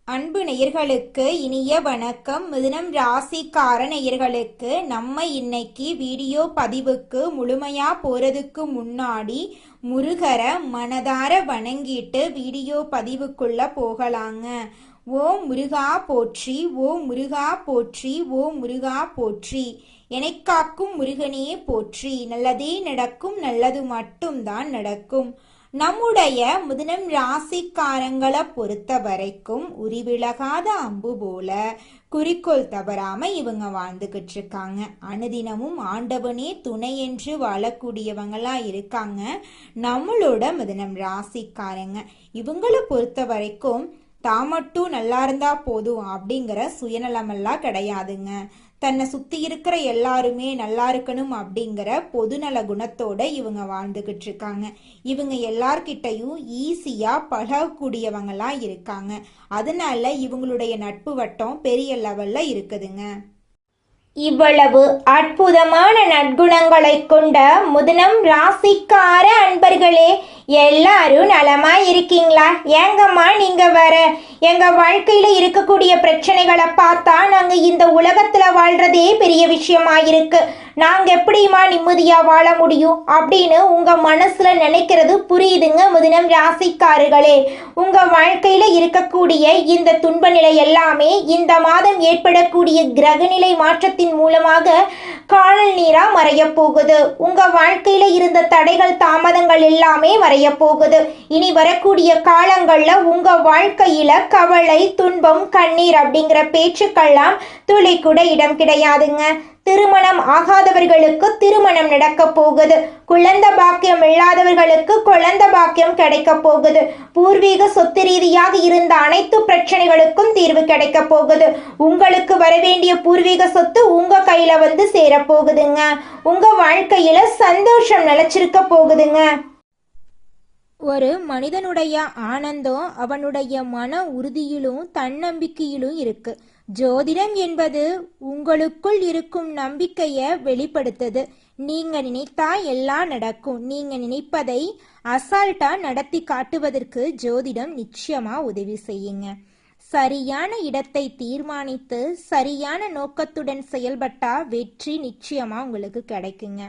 அன்பு நேயர்களுக்கு இனிய வணக்கம். மிதுனம் ராசிக்கார நேயர்களுக்கு நம்ம இன்னைக்கு வீடியோ பதிவுக்கு முழுமையா போறதுக்கு முன்னாடி முருகரை மனதார வணங்கிட்டு வீடியோ பதிவுக்குள்ள போகலாங்க. ஓம் முருகா போற்றி, ஓம் முருகா போற்றி, ஓம் முருகா போற்றி. எனக்காக்கும் முருகனே போற்றி. நல்லதே நடக்கும், நல்லது மட்டும்தான் நடக்கும். நம்முடைய மிதுனம் ராசிக்காரங்களை பொறுத்த வரைக்கும் உரிவிலகாத அம்பு போல குறிக்கோள் தவறாம இவங்க வாழ்ந்துகிட்டு இருக்காங்க. அனுதினமும் ஆண்டவனே துணை என்று வாழக்கூடியவங்களா இருக்காங்க நம்மளோட மிதுனம் ராசிக்காரங்க. இவங்களை பொறுத்த வரைக்கும் தான் மட்டும் நல்லா இருந்தா போதும் அப்படிங்கிற சுயநலமெல்லாம் கிடையாதுங்க. தன்னை சுத்தி இருக்கிற எல்லாருமே நல்லா இருக்கணும் அப்படிங்கிற பொதுநல குணத்தோட இவங்க வாழ்ந்துகிட்டு இருக்காங்க. இவங்க எல்லார்கிட்டையும் ஈஸியா பழகக்கூடியவங்களா இருக்காங்க. அதனால இவங்களுடைய நட்பு வட்டம் பெரிய லெவல்ல இருக்குதுங்க. இவ்வளவு அற்புதமான நற்குணங்களை கொண்ட மிதுனம் ராசிக்கார அன்பர்களே, எல்லாரும் நலமா இருக்கீங்களா? ஏங்கம்மா நீங்க வேற எங்க வாழ்க்கையில இருக்கக்கூடிய பிரச்சனைகளை பார்த்தா நாங்க இந்த உலகத்துல வாழ்றதே பெரிய விஷயமா இருக்கு, நாங்க எப்படிமா நிம்மதியா வாழ முடியும் அப்படின்னு உங்க மனசுல நினைக்கிறது புரியுதுங்க. மிதுனம் ராசிக்காரர்களே, உங்க வாழ்க்கையில இருக்கக்கூடிய இந்த துன்ப நிலை எல்லாமே இந்த மாதம் ஏற்படக்கூடிய கிரகநிலை மாற்றத்தின் மூலமாக காணல் நீரா மறைய போகுது. உங்க வாழ்க்கையில இருந்த தடைகள் தாமதங்கள் எல்லாமே மறைய போகுது. இனி வரக்கூடிய காலங்கள்ல உங்க வாழ்க்கையில கவலை, துன்பம், கண்ணீர் அப்படிங்கிற பேச்சுக்கெல்லாம் துளி கூட இடம் கிடையாதுங்க. திருமணம் ஆகாதவர்களுக்கு திருமணம் நடக்க போகுது. குழந்தை பாக்கியம் இல்லாதவர்களுக்கு குழந்தை பாக்கியம் கிடைக்க போகுது. பூர்வீக சொத்து ரீதியாக இருந்த அனைத்து பிரச்சனைகளுக்கும் தீர்வு கிடைக்க போகுது. உங்களுக்கு வரவேண்டிய பூர்வீக சொத்து உங்க கையில வந்து சேர போகுதுங்க. உங்க வாழ்க்கையில சந்தோஷம் நிலைச்சிருக்க போகுதுங்க. ஒரு மனிதனுடைய ஆனந்தம் அவனுடைய மன உறுதியிலும் தன்னம்பிக்கையிலும் இருக்கு. ஜோதிடம் என்பது உங்களுக்குள் இருக்கும் நம்பிக்கையை வெளிப்படுத்துது. நீங்க நினைத்தா எல்லாம் நடக்கும். நீங்க நினைப்பதை அசால்ட்டா நடத்தி காட்டுவதற்கு ஜோதிடம் நிச்சயமா உதவி செய்யுங்க. சரியான இடத்தை தீர்மானித்து சரியான நோக்கத்துடன் செயல்பட்டா வெற்றி நிச்சயமா உங்களுக்கு கிடைக்குங்க.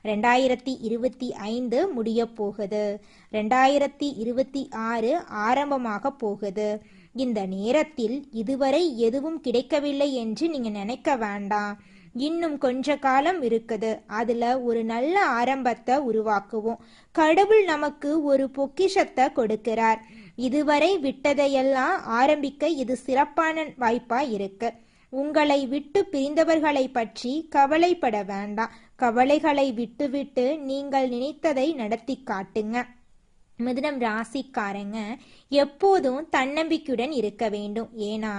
2025 முடிய போகுது. 2026 ஆரம்பமாக போகுது. இந்த நேரத்தில் இதுவரை எதுவும் கிடைக்கவில்லை என்று நீங்க நினைக்க வேண்டாம். இன்னும் கொஞ்ச காலம் இருக்குது. அதுல ஒரு நல்ல ஆரம்பத்தை உருவாக்குவோம். கடவுள் நமக்கு ஒரு பொக்கிஷத்தை கொடுக்கிறார். இதுவரை விட்டதையெல்லாம் ஆரம்பிக்க இது சிறப்பான வாய்ப்பா இருக்கு. உங்களை விட்டு பிரிந்தவர்களை பற்றி கவலைப்பட வேண்டாம். கவலைகளை விட்டுவிட்டு நீங்கள் நினைத்ததை நடத்தி காட்டுங்க. மிதுனம் ராசிக்காரங்க எப்போதும் தன்னம்பிக்கையுடன் இருக்க வேண்டும். ஏன்னா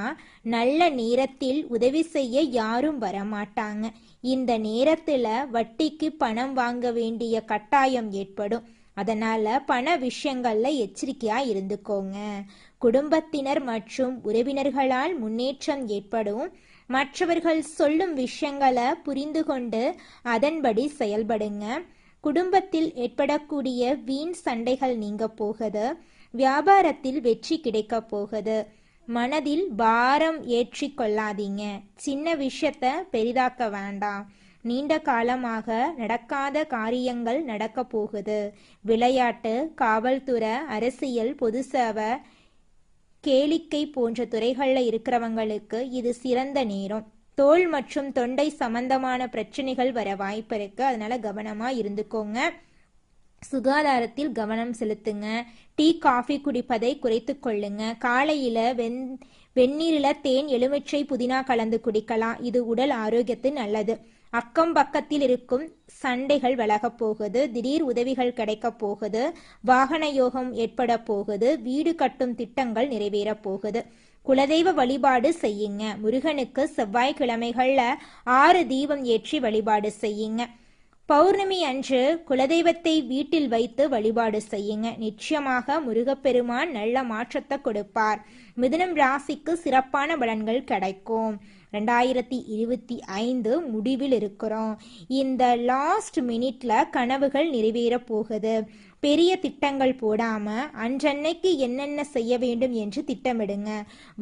நல்ல நேரத்தில் உதவி செய்ய யாரும் வரமாட்டாங்க. இந்த நேரத்துல வட்டிக்கு பணம் வாங்க வேண்டிய கட்டாயம் ஏற்படும். அதனால பண விஷயங்கள்ல எச்சரிக்கையா இருந்துக்கோங்க. குடும்பத்தினர் மற்றும் உறவினர்களால் முன்னேற்றம் ஏற்படும். மற்றவர்கள் சொல்லும் விஷயங்களை புரிந்து கொண்டு அதன்படி செயல்படுங்க. குடும்பத்தில் ஏற்படக்கூடிய வீண் சண்டைகள் நீங்க போகுது. வியாபாரத்தில் வெற்றி கிடைக்க போகுது. மனதில் பாரம் ஏற்றி கொள்ளாதீங்க. சின்ன விஷயத்த பெரிதாக்க வேண்டாம். நீண்ட காலமாக நடக்காத காரியங்கள் நடக்க போகுது. விளையாட்டு, காவல்துறை, அரசியல், பொது சேவை, கேளிக்கை போன்ற துறைகளில் இருக்கிறவங்களுக்கு இது சிறந்த நேரம். தோல் மற்றும் தொண்டை சம்பந்தமான பிரச்சனைகள் வர வாய்ப்பு இருக்கு. அதனால கவனமா இருந்துக்கோங்க. சுகாதாரத்தில் கவனம் செலுத்துங்க. டீ, காஃபி குடிப்பதை குறைத்து கொள்ளுங்க. காலையில வெந்நீரில் தேன், எலுமிச்சை, புதினா கலந்து குடிக்கலாம். இது உடல் ஆரோக்கியத்துக்கு நல்லது. அக்கம் பக்கத்தில் இருக்கும் சண்டைகள் விலக போகுது. திடீர் உதவிகள் கிடைக்க போகுது. வாகன யோகம் ஏற்பட போகுது. வீடு கட்டும் திட்டங்கள் நிறைவேற போகுது. குலதெய்வ வழிபாடு செய்யுங்க. முருகனுக்கு செவ்வாய்க்கிழமைகள்ல 6 தீபம் ஏற்றி வழிபாடு செய்யுங்க. பௌர்ணமி அன்று குலதெய்வத்தை வீட்டில் வைத்து வழிபாடு செய்யுங்க. நிச்சயமாக முருகப்பெருமான் நல்ல மாற்றத்தை கொடுப்பார். மிதுனம் ராசிக்கு சிறப்பான பலன்கள் கிடைக்கும். 2025 முடிவில் இருக்கிறோம். இந்த லாஸ்ட் மினிட்ல கனவுகள் நிறைவேற போகுது. பெரிய திட்டங்கள் போடாம அன்றன்னைக்கு என்னென்ன செய்ய வேண்டும் என்று திட்டமிடுங்க.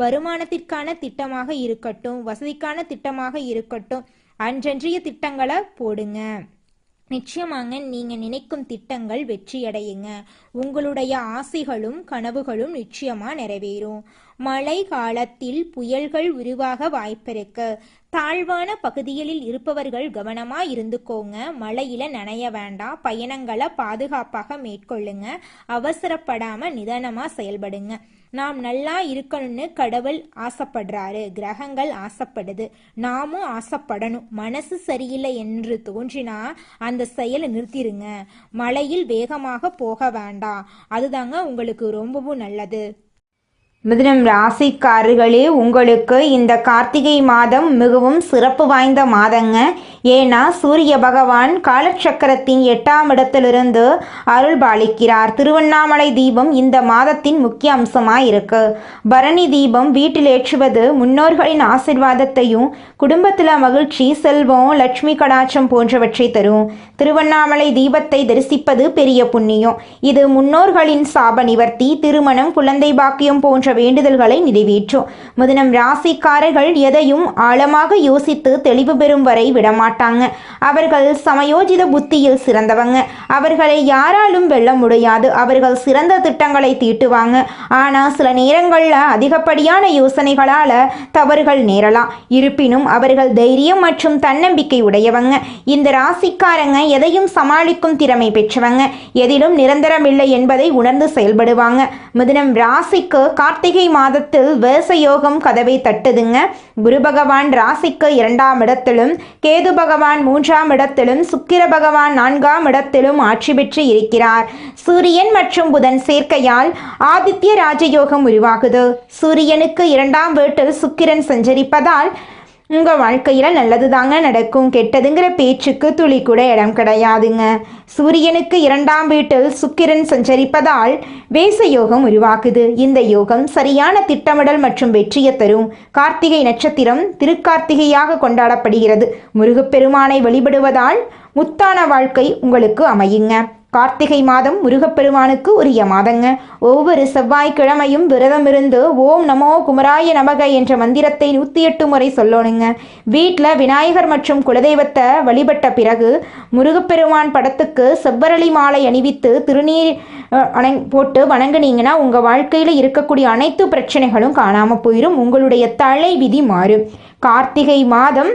வருமானத்திற்கான திட்டமாக இருக்கட்டும், வசதிக்கான திட்டமாக இருக்கட்டும், அன்றன்றைய திட்டங்களை போடுங்க. நிச்சயமாங்க நீங்க நினைக்கும் திட்டங்கள் வெற்றியடையுங்க. உங்களுடைய ஆசைகளும் கனவுகளும் நிச்சயமா நிறைவேறும். மழை காலத்தில் புயல்கள் உருவாக வாய்ப்பிருக்கு. தாழ்வான பகுதிகளில் இருப்பவர்கள் கவனமா இருந்துக்கோங்க. மழையில நனைய வேண்டாம். பயணங்களை பாதுகாப்பாக மேற்கொள்ளுங்க. அவசரப்படாம நிதானமா செயல்படுங்க. நாம் நல்லா இருக்கணும்னு கடவுள் ஆசைப்படுறாரு, கிரகங்கள் ஆசைப்படுது, நாமும் ஆசைப்படணும். மனசு சரியில்லை என்று தோன்றினா அந்த செயலை நிறுத்திடுங்க. மழையில் வேகமாக போக வேண்டாம். அதுதாங்க உங்களுக்கு ரொம்பவும் நல்லது. மிதுனம் ராசிக்காரர்களே, உங்களுக்கு இந்த கார்த்திகை மாதம் மிகவும் சிறப்பு வாய்ந்த மாதங்க. ஏன்னா சூரிய பகவான் காலச்சக்கரத்தின் 8ஆம் இடத்திலிருந்து அருள் பாலிக்கிறார். திருவண்ணாமலை தீபம் இந்த மாதத்தின் முக்கிய அம்சமாக இருக்கு. பரணி தீபம் வீட்டில் ஏற்றுவது முன்னோர்களின் ஆசிர்வாதத்தையும் குடும்பத்தில் மகிழ்ச்சி, செல்வம், லட்சுமி கடாட்சம் போன்றவற்றை தரும். திருவண்ணாமலை தீபத்தை தரிசிப்பது பெரிய புண்ணியம். இது முன்னோர்களின் சாப நிவர்த்தி, திருமணம், குழந்தை பாக்கியம் போன்ற வேண்டுதல்களை நிறைவேற்றும். மிதுனம் ராசிக்காரர்கள் எதையும் ஆழமாக யோசித்து தெளிவு பெறும் வரை விடமாட்டாங்க. அவர்கள் சமயோஜித புத்தியில் சிறந்தவங்க. அவர்களை யாராலும் வெல்ல முடியாது. அவர்கள் சிறந்த திட்டங்களை தீட்டுவாங்க. ஆனால் சில நேரங்களில் அதிகப்படியான யோசனைகளால் தவறுகள் நேரலாம். இருப்பினும் அவர்கள் தைரியம் மற்றும் தன்னம்பிக்கை உடையவங்க. இந்த ராசிக்காரங்க எதையும் சமாளிக்கும் திறமை பெற்றவங்க. எதிலும் நிரந்தரமில்லை என்பதை உணர்ந்து செயல்படுவாங்க. மிதுனம் ராசிக்கு கார்த்திகை மாதத்தில் வேசயோகம் கதவை தட்டுதுங்க. குரு பகவான் ராசிக்கு 2ஆம் இடத்திலும், கேது பகவான் 3ஆம் இடத்திலும், சுக்கிர பகவான் 4ஆம் இடத்திலும் ஆட்சி பெற்று இருக்கிறார். சூரியன் மற்றும் புதன் சேர்க்கையால் ஆதித்ய ராஜயோகம் உருவாகுது. சூரியனுக்கு 2ஆம் வீட்டில் சுக்கிரன் சஞ்சரிப்பதால் உங்கள் வாழ்க்கையில் நல்லது தாங்க நடக்கும். கெட்டதுங்கிற பேச்சுக்கு துளி கூட இடம் கிடையாதுங்க. சூரியனுக்கு 2ஆம் வீட்டில் சுக்கிரன் சஞ்சரிப்பதால் வேச யோகம் உருவாக்குது. இந்த யோகம் சரியான திட்டமிடல் மற்றும் வெற்றியை தரும். கார்த்திகை நட்சத்திரம் திருக்கார்த்திகையாக கொண்டாடப்படுகிறது. முருகப்பெருமானை வழிபடுவதால் முத்தான வாழ்க்கை உங்களுக்கு அமையுங்க. கார்த்திகை மாதம் முருகப்பெருமானுக்கு உரிய மாதங்க. ஒவ்வொரு செவ்வாய்க்கிழமையும் விரதமிருந்து ஓம் நமோ குமராய நமக என்ற மந்திரத்தை 108 முறை சொல்லணுங்க. வீட்டில் விநாயகர் மற்றும் குலதெய்வத்தை வழிபட்ட பிறகு முருகப்பெருமான் படத்துக்கு செவ்வரளி மாலை அணிவித்து திருநீர் போட்டு வணங்குனீங்கன்னா உங்கள் வாழ்க்கையில் இருக்கக்கூடிய அனைத்து பிரச்சனைகளும் காணாமல் போயிடும். உங்களுடைய தலை விதி மாறும். கார்த்திகை மாதம்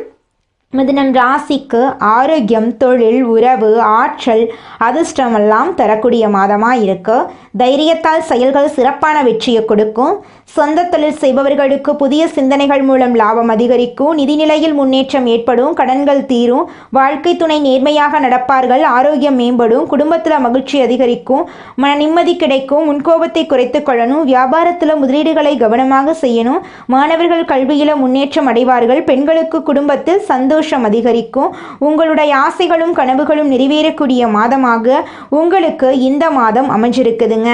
மிதுனம் ராசிக்கு ஆரோக்கியம், தொழில், உறவு, ஆற்றல், அதிர்ஷ்டமெல்லாம் தரக்கூடிய மாதமாக இருக்கு. தைரியத்தால் செயல்கள் சிறப்பான வெற்றியை கொடுக்கும். சொந்த தொழில் செய்பவர்களுக்கு புதிய சிந்தனைகள் மூலம் லாபம் அதிகரிக்கும். நிதிநிலையில் முன்னேற்றம் ஏற்படும். கடன்கள் தீரும். வாழ்க்கை துணை நேர்மையாக நடப்பார்கள். ஆரோக்கியம் மேம்படும். குடும்பத்தில் மகிழ்ச்சி அதிகரிக்கும். மன நிம்மதி கிடைக்கும். முன்கோபத்தை குறைத்து கொள்ளணும். வியாபாரத்தில் முதலீடுகளை கவனமாக செய்யணும். மாணவர்கள் கல்வியில் முன்னேற்றம் அடைவார்கள். பெண்களுக்கு குடும்பத்தில் சந்தோஷம் அதிகரிக்கும். உங்களுடைய ஆசைகளும் கனவுகளும் நிறைவேறக்கூடிய மாதமாக உங்களுக்கு இந்த மாதம் அமைஞ்சிருக்குதுங்க.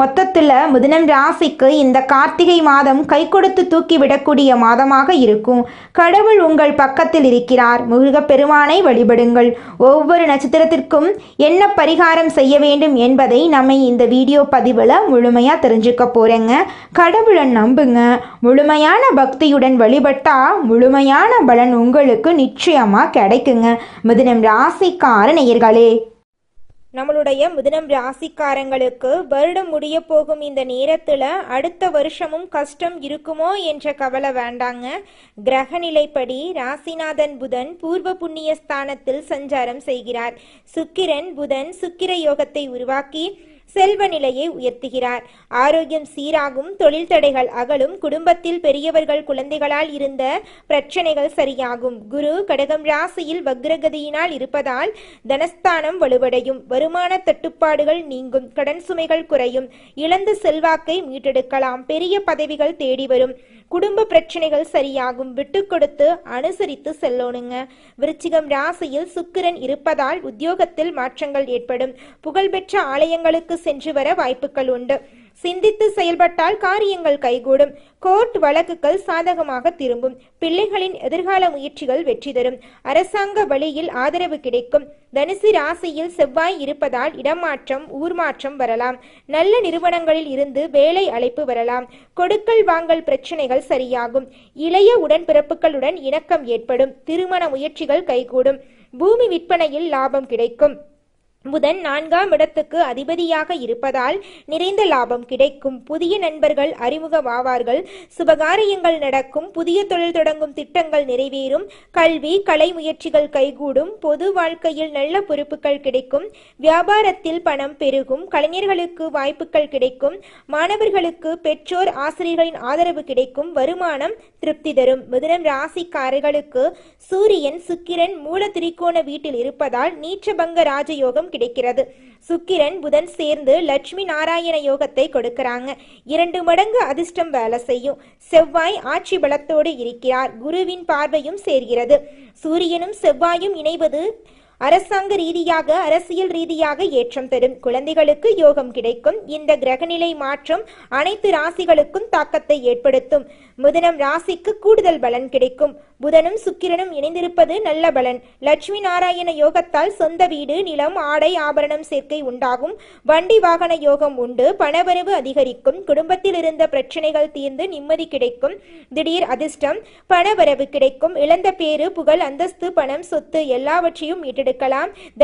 மொத்தத்தில் மிதுனம் ராசிக்கு இந்த கார்த்திகை மாதம் கை கொடுத்து தூக்கி விடக்கூடிய மாதமாக இருக்கும். கடவுள் உங்கள் பக்கத்தில் இருக்கிறார். முருகப்பெருமானை வழிபடுங்கள். ஒவ்வொரு நட்சத்திரத்திற்கும் என்ன பரிகாரம் செய்ய வேண்டும் என்பதை நம்ம இந்த வீடியோ பதிவில் முழுமையாக தெரிஞ்சுக்க போகிறேங்க. கடவுளை நம்புங்க. முழுமையான பக்தியுடன் வழிபட்டா முழுமையான பலன் உங்களுக்கு நிச்சயமாக கிடைக்குங்க. மிதுனம் ராசிக்கார நேயர்களே, நம்மளுடைய மிதுனம் ராசிக்காரங்களுக்கு வருடம் முடிய போகும் இந்த நேரத்தில் அடுத்த வருஷமும் கஷ்டம் இருக்குமோ என்ற கவலை வேண்டாங்க. கிரகநிலைப்படி ராசிநாதன் புதன் பூர்வ புண்ணிய ஸ்தானத்தில் சஞ்சாரம் செய்கிறார். சுக்கிரன் புதன் சுக்கிர யோகத்தை உருவாக்கி செல்வ நிலையை உயர்த்துகிறார். ஆரோக்கியம் சீராகும். தொழில் தடைகள் அகலும். குடும்பத்தில் பெரியவர்கள் குழந்தைகளால் இருந்த பிரச்சனைகள் சரியாகும். குரு கடகம் ராசியில் வக்ரகதியினால் இருப்பதால் தனஸ்தானம் வலுவடையும். வருமான தட்டுப்பாடுகள் நீங்கும். கடன் சுமைகள் குறையும். இழந்த செல்வாக்கை மீட்டெடுக்கலாம். பெரிய பதவிகள் தேடி வரும். குடும்ப பிரச்சனைகள் சரியாகும். விட்டு கொடுத்து அனுசரித்து செல்லணுங்க. விருச்சிகம் ராசியில் சுக்கிரன் இருப்பதால் உத்தியோகத்தில் மாற்றங்கள் ஏற்படும். புகழ்பெற்ற ஆலயங்களுக்கு சென்று வர வாய்ப்புகள் உண்டு. சிந்தித்து செயல்பட்டால் காரியங்கள் கைகூடும். கோர்ட் வழக்குகள் சாதகமாக திரும்பும். பிள்ளைகளின் எதிர்கால முயற்சிகள் வெற்றி தரும். அரசாங்க வழியில் ஆதரவு கிடைக்கும். தனுசு ராசியில் செவ்வாய் இருப்பதால் இடமாற்றம், ஊர் மாற்றம் வரலாம். நல்ல நிறுவனங்களில் இருந்து வேலை அழைப்பு வரலாம். கொடுக்கல் வாங்கல் பிரச்சனைகள் சரியாகும். இளைய உடன்பிறப்புகளுடன் இணக்கம் ஏற்படும். திருமண முயற்சிகள் கைகூடும். பூமி விற்பனையில் லாபம் கிடைக்கும். புதன் 4ஆம் இடத்துக்கு அதிபதியாக இருப்பதால் நிறைந்த லாபம் கிடைக்கும். புதிய நண்பர்கள் அறிமுகமாவார்கள். சுபகாரியங்கள் நடக்கும். புதிய தொழில் தொடங்கும் திட்டங்கள் நிறைவேறும். கல்வி, கலை முயற்சிகள் கைகூடும். பொது வாழ்க்கையில் நல்ல பொறுப்புகள் கிடைக்கும். வியாபாரத்தில் பணம் பெருகும். கலைஞர்களுக்கு வாய்ப்புகள் கிடைக்கும். மாணவர்களுக்கு பெற்றோர் ஆசிரியர்களின் ஆதரவு கிடைக்கும். வருமானம் திருப்தி தரும். மிதுனம் ராசிக்காரர்களுக்கு சூரியன், சுக்கிரன் மூல திரிகோண வீட்டில் இருப்பதால் நீச்சபங்க ராஜயோகம் கிடைக்கிறது. சுக்கிரன், புதன் சேர்ந்து லட்சுமி நாராயண யோகத்தை கொடுக்கறாங்க. 2 மடங்கு அதிர்ஷ்டம் வேலை செய்யும். செவ்வாய் ஆட்சி பலத்தோடு இருக்கிறார். குருவின் பார்வையும் சேர்கிறது. சூரியனும் செவ்வாயும் இணைவது அரசாங்க ரீதியாக, அரசியல் ரீதியாக ஏற்றம் தரும். குழந்தைகளுக்கு யோகம் கிடைக்கும். இந்த கிரகநிலை மாற்றம் அனைத்து ராசிகளுக்கும் தாக்கத்தை ஏற்படுத்தும். மிதுனம் ராசிக்கு கூடுதல் பலன் கிடைக்கும். புதனும் சுக்கிரனும் இணைந்திருப்பது நல்ல பலன். லட்சுமி நாராயண யோகத்தால் சொந்த வீடு, நிலம், ஆடை, ஆபரணம் சேர்க்கை உண்டாகும். வண்டி வாகன யோகம் உண்டு. பணவரவு அதிகரிக்கும். குடும்பத்தில் இருந்த பிரச்சனைகள் தீர்ந்து நிம்மதி கிடைக்கும். திடீர் அதிர்ஷ்டம், பணவரவு கிடைக்கும். இழந்த பேரு, புகழ், அந்தஸ்து, பணம், சொத்து எல்லாவற்றையும் மீட்டெடுக்கலாம்.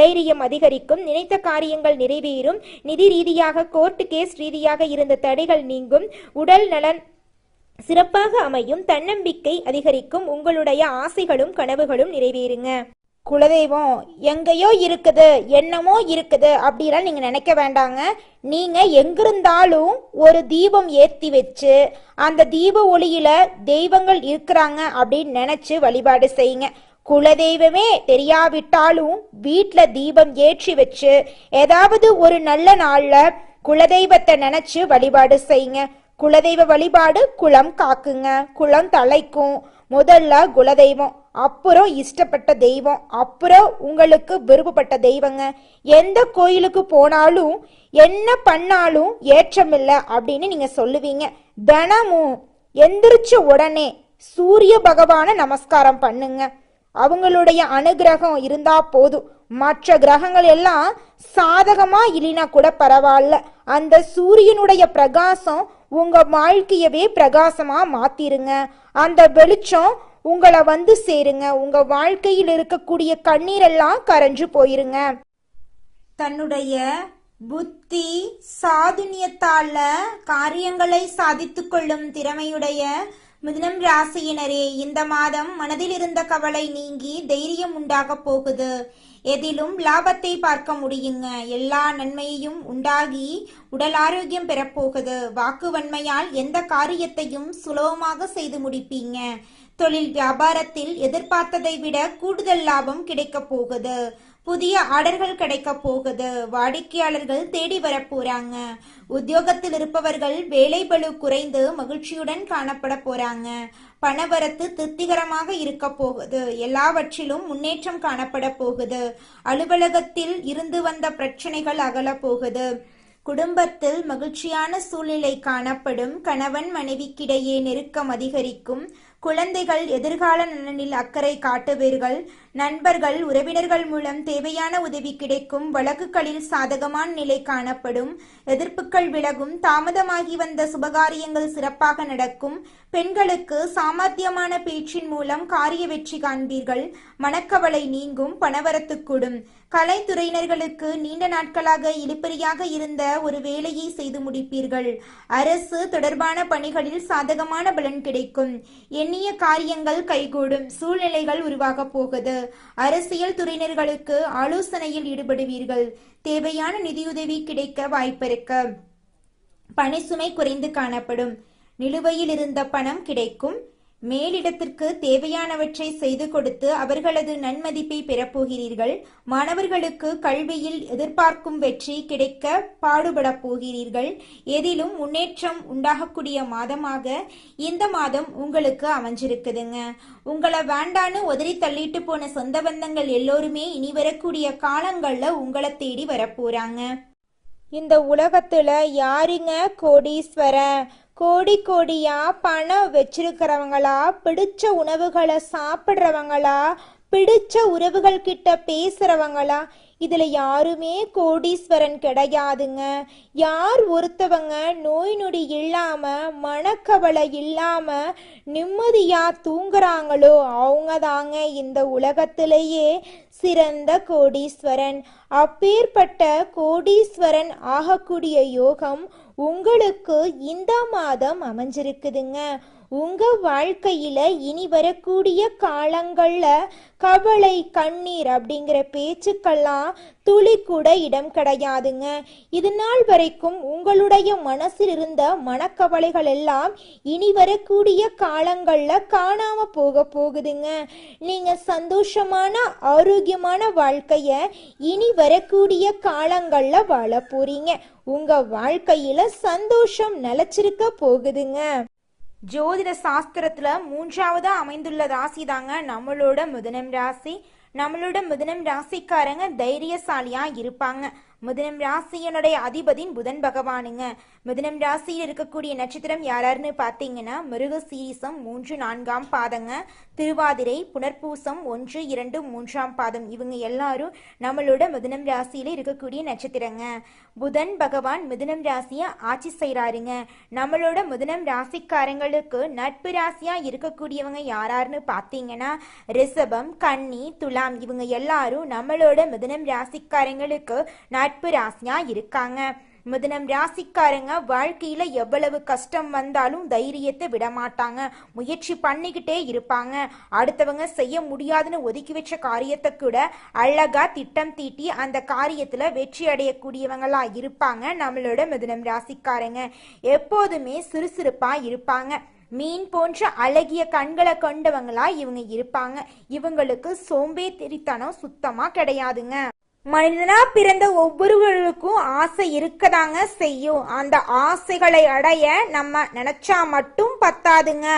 தைரியம் அதிகரிக்கும். நினைத்த காரியங்கள் நிறைவேறும். நிதி ரீதியாக, கோர்ட் கேஸ் ரீதியாக இருந்த தடைகள் நீங்கும். உடல் நலன் சிறப்பாக அமையும். தன்னம்பிக்கை அதிகரிக்கும். உங்களுடைய ஆசைகளும் கனவுகளும் நிறைவேறுங்க. குலதெய்வம் எங்கேயோ இருக்குது, என்னமோ இருக்குது அப்படிலாம் நீங்க நினைக்க வேண்டாங்க. நீங்க எங்கிருந்தாலும் ஒரு தீபம் ஏற்றி வச்சு அந்த தீப ஒளியில தெய்வங்கள் இருக்கிறாங்க அப்படின்னு நினைச்சு வழிபாடு செய்யுங்க. குலதெய்வமே தெரியாவிட்டாலும் வீட்டில் தீபம் ஏற்றி வச்சு ஏதாவது ஒரு நல்ல நாள்ல குலதெய்வத்தை நினைச்சு வழிபாடு செய்யுங்க. குலதெய்வ வழிபாடு குலம் காக்குங்க, குலம் தலைக்கும். முதல்ல குலதெய்வம், அப்புறம் இஷ்டப்பட்ட தெய்வம், அப்புறம் உங்களுக்கு விருப்பப்பட்ட தெய்வங்க. எந்த கோயிலுக்கு போனாலும் என்ன பண்ணாலும் ஏற்றமில்லை அப்படின்னு நீங்க சொல்லுவீங்க. தினமும் எந்திரிச்ச உடனே சூரிய பகவான நமஸ்காரம் பண்ணுங்க. அவங்களுடைய அனுகிரகம் இருந்தா போதும். மற்ற கிரகங்கள் எல்லாம் சாதகமா இல்லைனா கூட பரவாயில்ல. அந்த சூரியனுடைய பிரகாசம் உங்க வாழ்க்கையவே பிரகாசமா மாத்திருங்க. அந்த வெளிச்சம் உங்களை வந்து சேருங்க. உங்க வாழ்க்கையில் இருக்கக்கூடிய கண்ணீரெல்லாம் கரைஞ்சு போயிருங்க. தன்னுடைய புத்தி சாதுரியத்தால காரியங்களை சாதித்து கொள்ளும் திறமையுடைய மிதுனம் ராசியினரே, இந்த மாதம் மனதில் இருந்த கவலை நீங்கி தைரியம் உண்டாக போகுது. எதிலும் லாபத்தை பார்க்க முடியுங்க. எல்லா நன்மையையும் உண்டாகி உடல் ஆரோக்கியம் பெறப்போகுது. வாக்கு வன்மையால் எந்த காரியத்தையும் சுலபமாக செய்து முடிப்பீங்க. தொழில் வியாபாரத்தில் எதிர்பார்த்ததை விட கூடுதல் லாபம் கிடைக்க போகுது. புதிய ஆர்டர்கள் கிடைக்க போகுது. வாடிக்கையாளர்கள் தேடி வர போறாங்க. உத்தியோகத்தில் இருப்பவர்கள் வேலை பளு குறைந்து மகிழ்ச்சியுடன் காணப்பட போறாங்க. பணவரத்து திருப்திகரமாக இருக்க போகுது. எல்லாவற்றிலும் முன்னேற்றம் காணப்பட போகுது. அலுவலகத்தில் இருந்து வந்த பிரச்சனைகள் அகல போகுது. குடும்பத்தில் மகிழ்ச்சியான சூழ்நிலை காணப்படும். கணவன் மனைவிக்கிடையே நெருக்கம் அதிகரிக்கும். குழந்தைகள் எதிர்கால நலனில் அக்கறை காட்டுவீர்கள். நண்பர்கள், உறவினர்கள் மூலம் தேவையான உதவி கிடைக்கும். வழக்குகளில் சாதகமான நிலை காணப்படும். எதிர்ப்புகள் விலகும். தாமதமாகி வந்த சுபகாரியங்கள் சிறப்பாக நடக்கும். பெண்களுக்கு சாமர்த்தியமான பேச்சின் மூலம் காரிய வெற்றி காண்பீர்கள். மனக்கவலை நீங்கும். பணவரத்து கூடும். கலைத்துறையினர்களுக்கு நீண்ட நாட்களாக இழுபறியாக இருந்த ஒரு வேலையை செய்து முடிப்பீர்கள். அரசு தொடர்பான பணிகளில் சாதகமான பலன் கிடைக்கும். எண்ணிய காரியங்கள் கைகூடும். சூழ்நிலைகள் உருவாக போகுது. அரசியல் துறையினர்களுக்கு ஆலோசனையில் ஈடுபடுவீர்கள். தேவையான நிதியுதவி கிடைக்க வாய்ப்பிருக்க. பணிசுமை குறைந்து காணப்படும். நிலுவையில் இருந்த பணம் கிடைக்கும். மேலிடத்திற்கு தேவையானவற்றை செய்து கொடுத்து அவர்களது நன்மதிப்பை பெறப்போகிறீர்கள். மாணவர்களுக்கு கல்வியில் எதிர்பார்க்கும் வெற்றி கிடைக்க பாடுபட போகிறீர்கள். எதிலும் முன்னேற்றம் உண்டாகக்கூடிய மாதமாக இந்த மாதம் உங்களுக்கு அமைஞ்சிருக்குதுங்க. உங்களை வேண்டான்னு உதறி தள்ளிட்டு போன சொந்த பந்தங்கள் எல்லோருமே இனி வரக்கூடிய காலங்கள்ல உங்களை தேடி வரப்போறாங்க. இந்த உலகத்துல யாருங்க கோடீஸ்வரன்? கோடி கோடியா பணம் வச்சிருக்கிறவங்களா, பிடிச்ச உணவுகளை சாப்பிட்றவங்களா, பிடிச்ச உறவுகள் கிட்ட பேசுறவங்களா? இதுல யாருமே கோடீஸ்வரன் கிடையாதுங்க. யார் ஒருத்தவங்க நோய் நொடி இல்லாம, மனக்கவலை இல்லாம நிம்மதியா தூங்குறாங்களோ அவங்க தாங்க இந்த உலகத்திலேயே சிறந்த கோடீஸ்வரன். அப்பேற்பட்ட கோடீஸ்வரன் ஆகக்கூடிய யோகம் உங்களுக்கு இந்த மாதம் அமைஞ்சிருக்குதுங்க. உங்க வாழ்க்கையில இனி வரக்கூடிய காலங்கள்ல கவலை, கண்ணீர் அப்படிங்கிற பேச்சுக்கெல்லாம் துளி கூட இடம் கிடையாதுங்க. இது நாள் வரைக்கும் உங்களுடைய மனசில் இருந்த மனக்கவலைகள் எல்லாம் இனி வரக்கூடிய காலங்கள்ல காணாம போகுதுங்க. நீங்க சந்தோஷமான, ஆரோக்கியமான வாழ்க்கைய இனி வரக்கூடிய காலங்கள்ல வாழ போறீங்க. உங்க வாழ்க்கையில சந்தோஷம் நிலைச்சிருக்க போகுதுங்க. ஜோதிட சாஸ்திரத்துல 3ஆவதா அமைந்துள்ள ராசி தாங்க நம்மளோட மிதுனம் ராசி. நம்மளோட மிதுனம் ராசிக்காரங்க தைரியசாலியா இருப்பாங்க. மிதுனம் ராசியனுடைய அதிபதியின் புதன் பகவானுங்க. மிதுனம் ராசியில் இருக்கக்கூடிய நட்சத்திரம் யாராருன்னு பார்த்தீங்கன்னா மிருகசீரிசம் 3, 4ஆம் பாதங்க, திருவாதிரை, புனர்பூசம் 1, 2, 3ஆம் பாதம். இவங்க எல்லாரும் நம்மளோட மிதுனம் ராசியில இருக்கக்கூடிய நட்சத்திரங்க. புதன் பகவான் மிதுனம் ராசியை ஆட்சி செய்கிறாருங்க. நம்மளோட மிதுனம் ராசிக்காரங்களுக்கு நட்பு ராசியா இருக்கக்கூடியவங்க யாராருன்னு பார்த்தீங்கன்னா ரிஷபம், கன்னி, துலாம். இவங்க எல்லாரும் நம்மளோட மிதுனம் ராசிக்காரங்களுக்கு நட்பு ராசியா இருக்காங்க. மிதுனம் ராசிக்காரங்க வாழ்க்கையில எவ்வளவு கஷ்டம் வந்தாலும் தைரியத்தை விட மாட்டாங்க. முயற்சி பண்ணிக்கிட்டே இருப்பாங்க. அடுத்தவங்க செய்ய முடியாதுன்னு ஒதுக்கி வச்ச காரியத்தை கூட அழகா திட்டம் தீட்டி அந்த காரியத்துல வெற்றி அடையக்கூடியவங்களா இருப்பாங்க. நம்மளோட மிதுனம் ராசிக்காரங்க எப்போதுமே சுறுசுறுப்பா இருப்பாங்க. மீன் போன்ற அழகிய கண்களை கொண்டவங்களா இவங்க இருப்பாங்க. இவங்களுக்கு சோம்பேறித்தனம் சுத்தமா கிடையாதுங்க. மனிதனா பிறந்த ஒவ்வொருவருக்கும் ஆசை இருக்கதாங்க செய்யும். அந்த ஆசைகளை அடைய நம்ம நினைச்சா மட்டும் பத்தாதுங்க.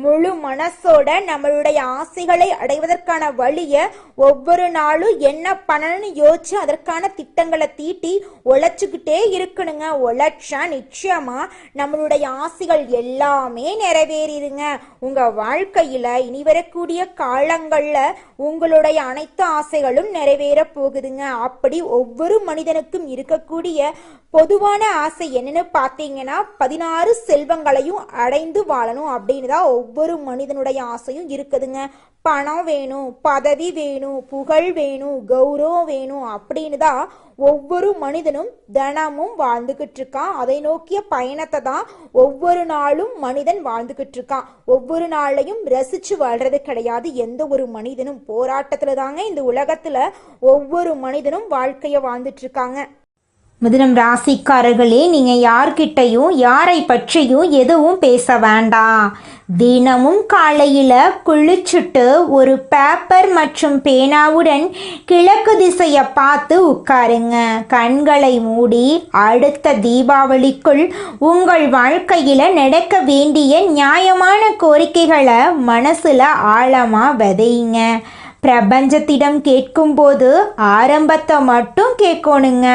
முழு மனசோட நம்மளுடைய ஆசைகளை அடைவதற்கான வழியை ஒவ்வொரு நாளும் என்ன பண்ணணும்னு யோசிச்சு அதற்கான திட்டங்களை தீட்டி உழைச்சுக்கிட்டே இருக்கணுங்க. உழைச்சா நிச்சயமா நம்மளுடைய ஆசைகள் எல்லாமே நிறைவேறிடுங்க. உங்க வாழ்க்கையில இனி வரக்கூடிய காலங்கள்ல உங்களுடைய அனைத்து ஆசைகளும் நிறைவேற போகுதுங்க. அப்படி ஒவ்வொரு மனிதனுக்கும் இருக்கக்கூடிய பொதுவான ஆசை என்னன்னு பார்த்தீங்கன்னா 16 செல்வங்களையும் அடைந்து வாழணும் அப்படின்னு தான் ஒவ்வொரு மனிதனுடைய ஆசையும் இருக்குதுங்க. பணம் வேணும், பதவி வேணும், புகழ் வேணும், கௌரவம் வேணும் அப்படின்னு தான் ஒவ்வொரு மனிதனும் தினமும் வாழ்ந்துகிட்டு இருக்கான். அதை நோக்கிய பயணத்தை தான் ஒவ்வொரு நாளும் மனிதன் வாழ்ந்துகிட்டு இருக்கான். ஒவ்வொரு நாளையும் ரசிச்சு வாழ்றது கிடையாது எந்த ஒரு மனிதனும். போராட்டத்துல தாங்க இந்த உலகத்துல ஒவ்வொரு மனிதனும் வாழ்க்கைய வாழ்ந்துட்டு இருக்காங்க. மிதுனம் ராசிக்காரர்களே, நீங்கள் யார்கிட்டையும் யாரை பற்றியும் எதுவும் பேச வேண்டாம். தினமும் காலையில் குளிச்சுட்டு ஒரு பேப்பர் மற்றும் பேனாவுடன் கிழக்கு திசையை பார்த்து உட்காருங்க. கண்களை மூடி அடுத்த தீபாவளிக்குள் உங்கள் வாழ்க்கையில் நடக்க வேண்டிய நியாயமான கோரிக்கைகளை மனசில் ஆழமாக விதைங்க. பிரபஞ்சத்திடம் கேட்கும்போது ஆரம்பத்தை மட்டும் கேட்கணுங்க.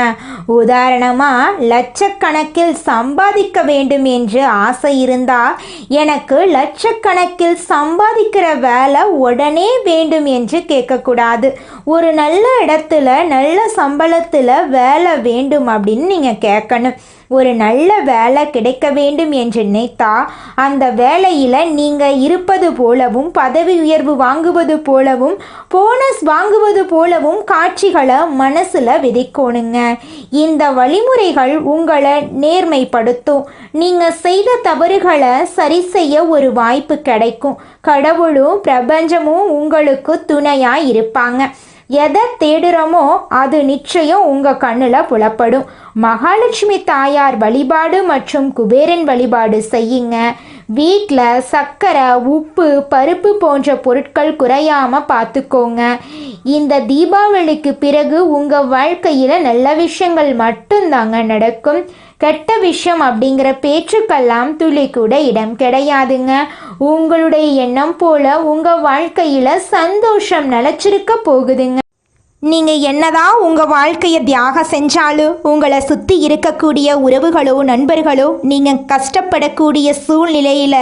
உதாரணமாக லட்சக்கணக்கில் சம்பாதிக்க வேண்டும் என்று ஆசை இருந்தால் எனக்கு லட்சக்கணக்கில் சம்பாதிக்கிற வேலை உடனே வேண்டும் என்று கேட்கக்கூடாது. ஒரு நல்ல இடத்துல நல்ல சம்பளத்தில் வேலை வேண்டும் அப்படின்னு நீங்கள் கேட்கணும். ஒரு நல்ல வேலை கிடைக்க வேண்டும் என்று நினைத்தா அந்த வேலையில் நீங்கள் இருப்பது போலவும், பதவி உயர்வு வாங்குவது போலவும், போனஸ் வாங்குவது போலவும் காட்சிகளை மனசில் விதைக்கணுங்க. இந்த வழிமுறைகள் உங்களை நேர்மைப்படுத்தும். நீங்கள் செய்த தவறுகளை சரி செய்ய ஒரு வாய்ப்பு கிடைக்கும். கடவுளும் பிரபஞ்சமும் உங்களுக்கு துணையாக இருப்பாங்க. எதை தேடுறோமோ அது நிச்சயம் உங்கள் கண்ணில் புலப்படும். மகாலட்சுமி தாயார் வழிபாடு மற்றும் குபேரன் வழிபாடு செய்யுங்க. வீட்டில் சர்க்கரை, உப்பு, பருப்பு போன்ற பொருட்கள் குறையாமல் பார்த்துக்கோங்க. இந்த தீபாவளிக்கு பிறகு உங்கள் வாழ்க்கையில் நல்ல விஷயங்கள் மட்டும்தாங்க நடக்கும். கெட்ட விஷயம் அப்படிங்கிற பேச்சுக்கெல்லாம் துளி கூட இடம் கிடையாதுங்க. உங்களுடைய எண்ணம் போல உங்கள் வாழ்க்கையில் சந்தோஷம் நிலச்சிருக்க போகுதுங்க. நீங்க என்னதான் உங்க வாழ்க்கையை தியாகம் செஞ்சாலும் உங்களை சுத்தி இருக்கக்கூடிய உறவுகளோ நண்பர்களோ நீங்க கஷ்டப்படக்கூடிய சூழ்நிலையில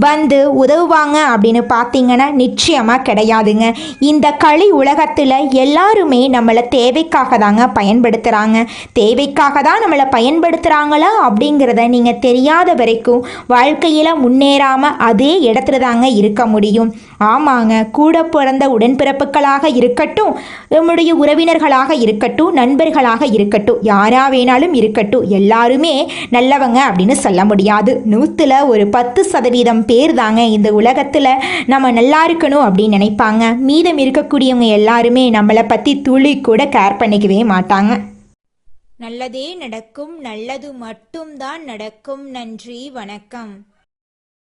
வந்து உதவுவாங்க அப்படின்னு பார்த்தீங்கன்னா நிச்சயமா கிடையாதுங்க. இந்த களி உலகத்துல எல்லாருமே நம்மளை தேவைக்காக தாங்க பயன்படுத்துறாங்க. தேவைக்காக தான் நம்மளை பயன்படுத்துறாங்களா அப்படிங்கிறத நீங்க தெரியாத வரைக்கும் வாழ்க்கையில முன்னேறாம அதே இடத்துல தாங்க இருக்க முடியும். ஆமாங்க, கூட பிறந்த உடன்பிறப்புகளாக இருக்கட்டும், நம்முடைய உறவினர்களாக இருக்கட்டும், நண்பர்களாக இருக்கட்டும், யாரா வேணாலும் இருக்கட்டும், எல்லாருமே நல்லவங்க அப்படின்னு சொல்ல முடியாது. 100ல் ஒரு 10% பேர் தாங்க இந்த உலகத்தில் நம்ம நல்லா இருக்கணும் அப்படின்னு நினைப்பாங்க. மீதம் இருக்கக்கூடியவங்க எல்லாருமே நம்மளை பற்றி துளி கூட கேர் பண்ணிக்கவே மாட்டாங்க. நல்லதே நடக்கும், நல்லது மட்டும்தான் நடக்கும். நன்றி, வணக்கம்.